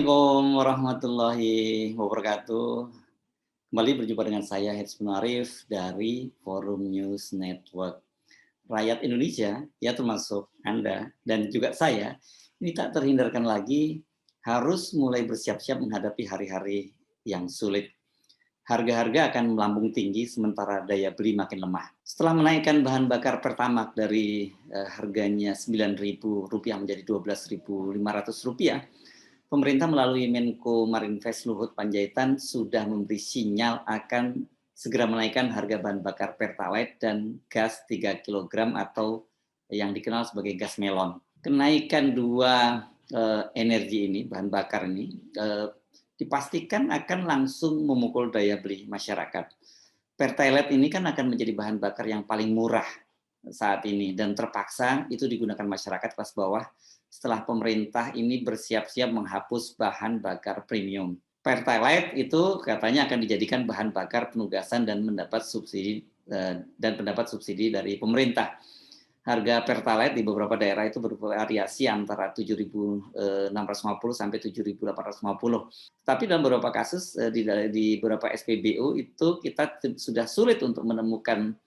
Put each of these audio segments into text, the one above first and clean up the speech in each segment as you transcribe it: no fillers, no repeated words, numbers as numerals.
Assalamualaikum warahmatullahi wabarakatuh. Kembali berjumpa dengan saya Hetsbun Arif dari Forum News Network. Rakyat Indonesia, ya termasuk Anda dan juga saya, ini tak terhindarkan lagi harus mulai bersiap-siap menghadapi hari-hari yang sulit. Harga-harga akan melambung tinggi sementara daya beli makin lemah. Setelah menaikkan bahan bakar Pertamax dari harganya Rp9.000 menjadi Rp12.500, pemerintah melalui Menko Marinvest Luhut Panjaitan sudah memberi sinyal akan segera menaikkan harga bahan bakar Pertalite dan gas 3 kilogram atau yang dikenal sebagai gas melon. Kenaikan dua energi ini, bahan bakar ini, dipastikan akan langsung memukul daya beli masyarakat. Pertalite ini kan akan menjadi bahan bakar yang paling murah saat ini dan terpaksa itu digunakan masyarakat kelas bawah setelah pemerintah ini bersiap-siap menghapus bahan bakar premium. Pertalite itu katanya akan dijadikan bahan bakar penugasan dan mendapat subsidi dari pemerintah. Harga Pertalite di beberapa daerah itu bervariasi antara 7.650 sampai 7.850. Tapi dalam beberapa kasus di beberapa SPBU itu kita sudah sulit untuk menemukan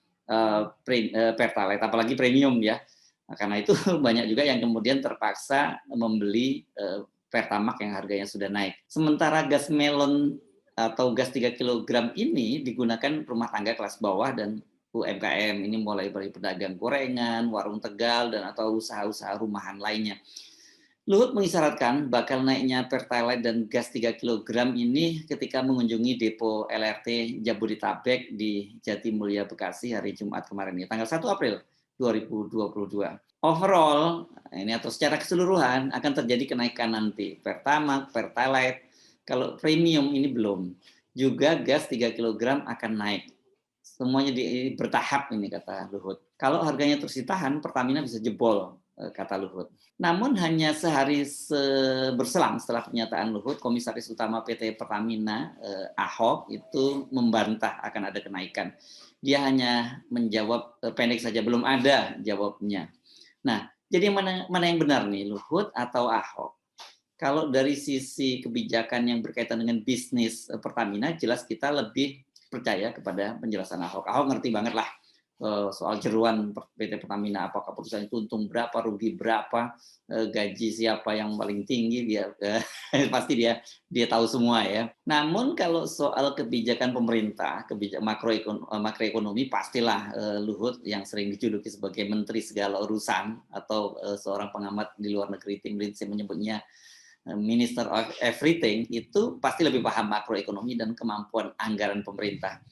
Pertalite, apalagi premium ya. Nah, karena itu banyak juga yang kemudian terpaksa membeli Pertamax yang harganya sudah naik. Sementara gas melon atau gas 3 kilogram ini digunakan rumah tangga kelas bawah dan UMKM, ini mulai dari pedagang gorengan, warung Tegal, dan atau usaha-usaha rumahan lainnya. Luhut mengisyaratkan bakal naiknya Pertalite dan gas 3 kilogram ini ketika mengunjungi depo LRT Jabodetabek di Jatimulya, Bekasi hari Jumat kemarin ini, tanggal 1 April 2022. Overall, ini atau secara keseluruhan akan terjadi kenaikan nanti. Pertamax, Pertalite, kalau premium ini belum. Juga gas 3 kilogram akan naik. Semuanya bertahap ini kata Luhut. Kalau harganya terus ditahan, Pertamina bisa jebol, kata Luhut. Namun hanya sehari berselang setelah pernyataan Luhut, Komisaris Utama PT Pertamina, Ahok, itu membantah akan ada kenaikan. Dia hanya menjawab pendek saja, belum ada jawabnya. Nah, jadi mana yang benar nih, Luhut atau Ahok? Kalau dari sisi kebijakan yang berkaitan dengan bisnis Pertamina, jelas kita lebih percaya kepada penjelasan Ahok. Ahok ngerti banget lah soal jeruan PT Pertamina, apakah perusahaan itu untung berapa, rugi berapa, gaji siapa yang paling tinggi, dia pasti dia tahu semua ya. Namun kalau soal kebijakan pemerintah, kebijakan makroekonomi, pastilah Luhut yang sering dijuluki sebagai menteri segala urusan atau seorang pengamat di luar negeri, Tim Lindsay menyebutnya Minister of Everything, itu pasti lebih paham makroekonomi dan kemampuan anggaran pemerintah.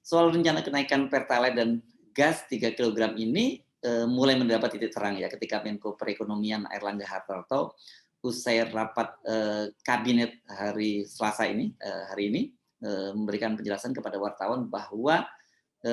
Soal rencana kenaikan Pertalite dan gas 3 kilogram ini mulai mendapat titik terang ya ketika Menko Perekonomian Airlangga Hartarto usai rapat kabinet hari Selasa ini, memberikan penjelasan kepada wartawan bahwa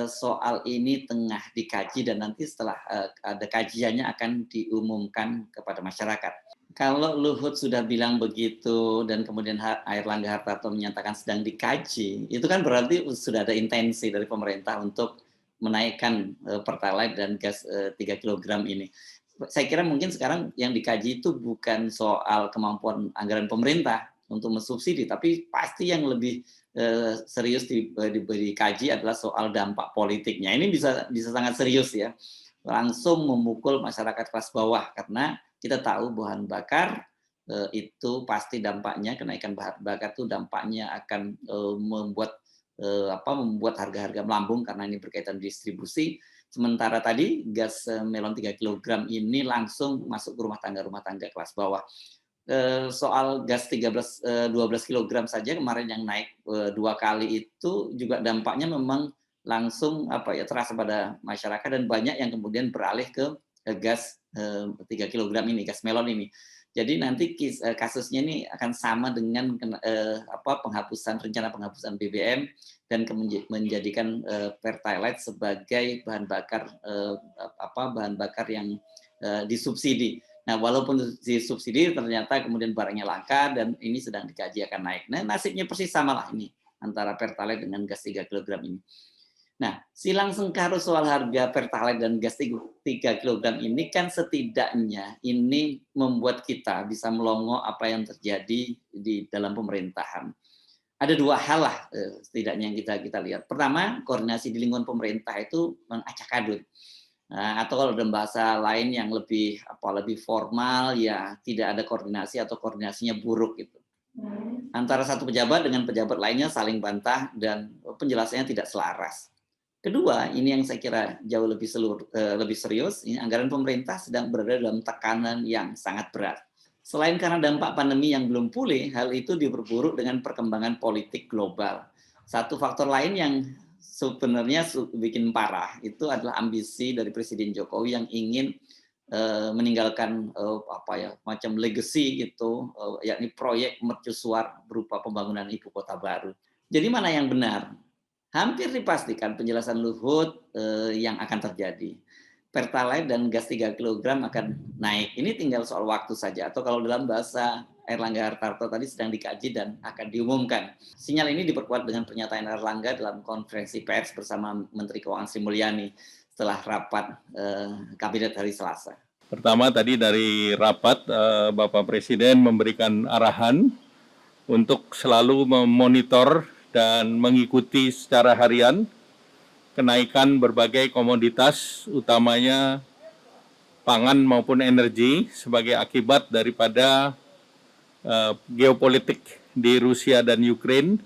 soal ini tengah dikaji dan nanti setelah ada kajiannya akan diumumkan kepada masyarakat. Kalau Luhut sudah bilang begitu dan kemudian Airlangga Hartarto menyatakan sedang dikaji, itu kan berarti sudah ada intensi dari pemerintah untuk menaikkan Pertalite dan gas 3 kilogram ini. Saya kira mungkin sekarang yang dikaji itu bukan soal kemampuan anggaran pemerintah untuk mensubsidi, tapi pasti yang lebih serius dikaji adalah soal dampak politiknya. Ini bisa sangat serius ya, langsung memukul masyarakat kelas bawah karena kita tahu bahan bakar itu pasti dampaknya, kenaikan bahan bakar itu dampaknya akan membuat harga-harga melambung karena ini berkaitan distribusi. Sementara tadi gas melon 3 kilogram ini langsung masuk ke rumah tangga kelas bawah. Soal gas 12 kilogram saja kemarin yang naik 2 kali itu juga dampaknya memang langsung terasa pada masyarakat dan banyak yang kemudian beralih ke gas 3 kilogram ini, gas melon ini. Jadi nanti kasusnya ini akan sama dengan rencana penghapusan BBM dan menjadikan Pertalite sebagai bahan bakar yang disubsidi. Nah, walaupun disubsidi ternyata kemudian barangnya langka dan ini sedang dikaji akan naik. Nah, nasibnya persis sama lah ini antara Pertalite dengan gas 3 kilogram ini. Nah, silang sengkarut soal harga Pertalite dan gas 3 kilogram ini kan setidaknya ini membuat kita bisa melongo apa yang terjadi di dalam pemerintahan. Ada 2 hal lah, setidaknya yang kita lihat. Pertama, koordinasi di lingkungan pemerintah itu mengacak-adut. Nah, atau kalau dalam bahasa lain yang lebih formal, ya tidak ada koordinasi atau koordinasinya buruk gitu. Antara satu pejabat dengan pejabat lainnya saling bantah dan penjelasannya tidak selaras. Kedua, ini yang saya kira jauh lebih serius, ini anggaran pemerintah sedang berada dalam tekanan yang sangat berat. Selain karena dampak pandemi yang belum pulih, hal itu diperburuk dengan perkembangan politik global. Satu faktor lain yang sebenarnya bikin parah itu adalah ambisi dari Presiden Jokowi yang ingin meninggalkan macam legacy gitu, yakni proyek mercusuar berupa pembangunan ibu kota baru. Jadi mana yang benar? Hampir dipastikan penjelasan Luhut yang akan terjadi. Pertalite dan gas 3 kilogram akan naik. Ini tinggal soal waktu saja, atau kalau dalam bahasa Erlangga Hartarto tadi sedang dikaji dan akan diumumkan. Sinyal ini diperkuat dengan pernyataan Erlangga dalam konferensi pers bersama Menteri Keuangan Sri Mulyani setelah rapat kabinet hari Selasa. Pertama tadi dari rapat, Bapak Presiden memberikan arahan untuk selalu memonitor dan mengikuti secara harian kenaikan berbagai komoditas, utamanya pangan maupun energi, sebagai akibat daripada geopolitik di Rusia dan Ukraina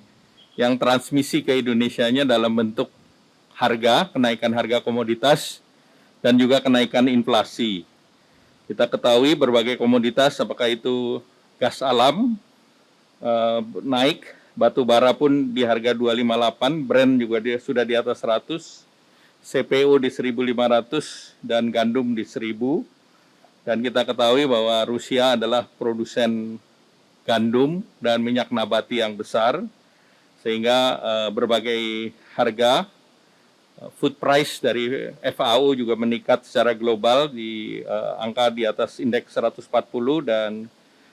yang transmisi ke Indonesianya dalam bentuk harga, kenaikan harga komoditas, dan juga kenaikan inflasi. Kita ketahui berbagai komoditas, apakah itu gas alam naik, batu bara pun di harga 258, Brent juga sudah di atas 100, CPO di 1.500 dan gandum di 1.000. Dan kita ketahui bahwa Rusia adalah produsen gandum dan minyak nabati yang besar, sehingga berbagai harga food price dari FAO juga meningkat secara global di angka di atas indeks 140, dan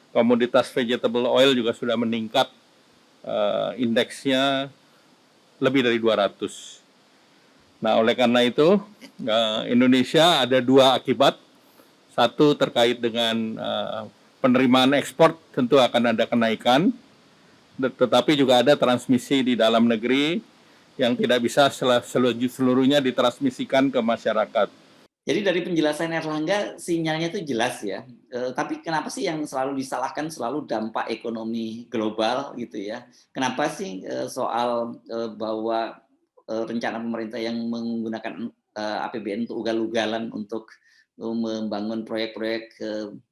komoditas vegetable oil juga sudah meningkat indeksnya lebih dari 200. Nah, oleh karena itu Indonesia ada 2 akibat. Satu terkait dengan penerimaan ekspor, tentu akan ada kenaikan, tetapi juga ada transmisi di dalam negeri yang tidak bisa seluruhnya ditransmisikan ke masyarakat. Jadi dari penjelasan Erlangga sinyalnya itu jelas ya. Tapi kenapa sih yang selalu disalahkan selalu dampak ekonomi global gitu ya? Kenapa sih soal bahwa rencana pemerintah yang menggunakan APBN untuk ugal-ugalan untuk membangun proyek-proyek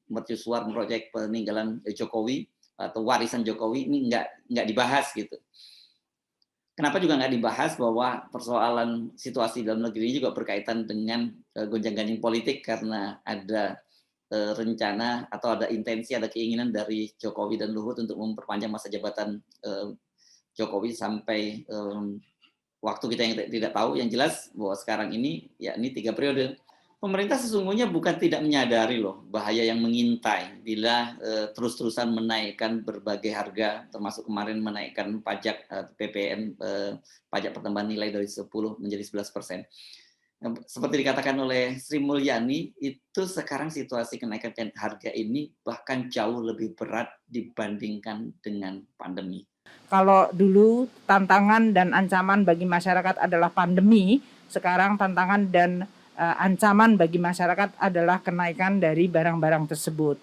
mercusuar, proyek peninggalan Jokowi atau warisan Jokowi ini nggak dibahas gitu. Kenapa juga nggak dibahas bahwa persoalan situasi dalam negeri ini juga berkaitan dengan gonjang-ganjing politik karena ada rencana atau ada intensi, ada keinginan dari Jokowi dan Luhut untuk memperpanjang masa jabatan Jokowi sampai waktu kita yang tidak tahu. Yang jelas bahwa sekarang ini yakni 3 periode. Pemerintah sesungguhnya bukan tidak menyadari loh bahaya yang mengintai bila terus-terusan menaikkan berbagai harga, termasuk kemarin menaikkan pajak PPN, pajak pertambahan nilai dari 10 menjadi 11%. Seperti dikatakan oleh Sri Mulyani, itu sekarang situasi kenaikan harga ini bahkan jauh lebih berat dibandingkan dengan pandemi. Kalau dulu tantangan dan ancaman bagi masyarakat adalah pandemi, sekarang tantangan dan ancaman bagi masyarakat adalah kenaikan dari barang-barang tersebut.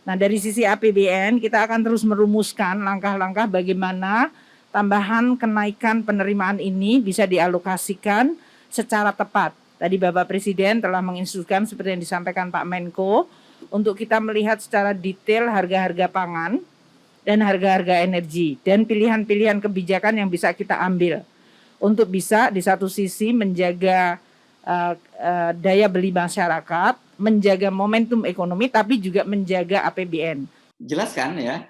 Nah, dari sisi APBN kita akan terus merumuskan langkah-langkah bagaimana tambahan kenaikan penerimaan ini bisa dialokasikan secara tepat. Tadi Bapak Presiden telah menginstruksikan seperti yang disampaikan Pak Menko untuk kita melihat secara detail harga-harga pangan dan harga-harga energi dan pilihan-pilihan kebijakan yang bisa kita ambil untuk bisa di satu sisi menjaga daya beli masyarakat, menjaga momentum ekonomi, tapi juga menjaga APBN. Jelas kan ya,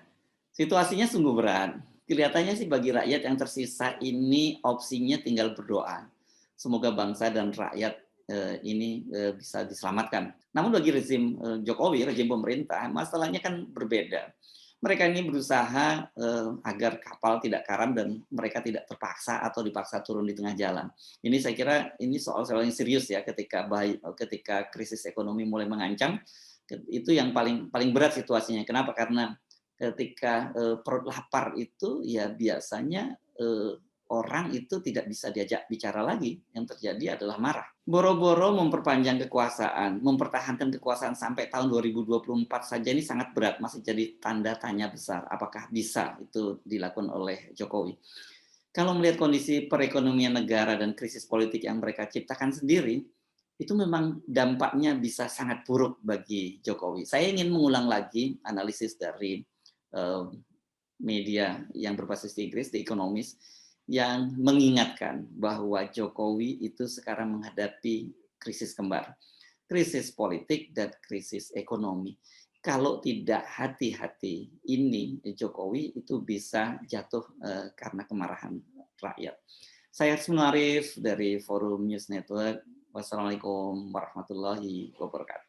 situasinya sungguh berat. Kelihatannya sih bagi rakyat yang tersisa ini opsinya tinggal berdoa. Semoga bangsa dan rakyat ini bisa diselamatkan. Namun bagi rezim Jokowi, rezim pemerintah, masalahnya kan berbeda. Mereka ini berusaha agar kapal tidak karam dan mereka tidak terpaksa atau dipaksa turun di tengah jalan. Ini saya kira ini soal-soal yang serius ya ketika krisis ekonomi mulai mengancam, itu yang paling paling berat situasinya. Kenapa? Karena ketika perut lapar itu ya biasanya orang itu tidak bisa diajak bicara lagi, yang terjadi adalah marah. Boro-boro memperpanjang kekuasaan, mempertahankan kekuasaan sampai tahun 2024 saja ini sangat berat, masih jadi tanda tanya besar. Apakah bisa itu dilakukan oleh Jokowi? Kalau melihat kondisi perekonomian negara dan krisis politik yang mereka ciptakan sendiri, itu memang dampaknya bisa sangat buruk bagi Jokowi. Saya ingin mengulang lagi analisis dari media yang berbasis di Inggris, The Economist, yang mengingatkan bahwa Jokowi itu sekarang menghadapi krisis kembar, krisis politik dan krisis ekonomi. Kalau tidak hati-hati, ini Jokowi itu bisa jatuh karena kemarahan rakyat. Saya Arif dari Forum News Network. Wassalamualaikum warahmatullahi wabarakatuh.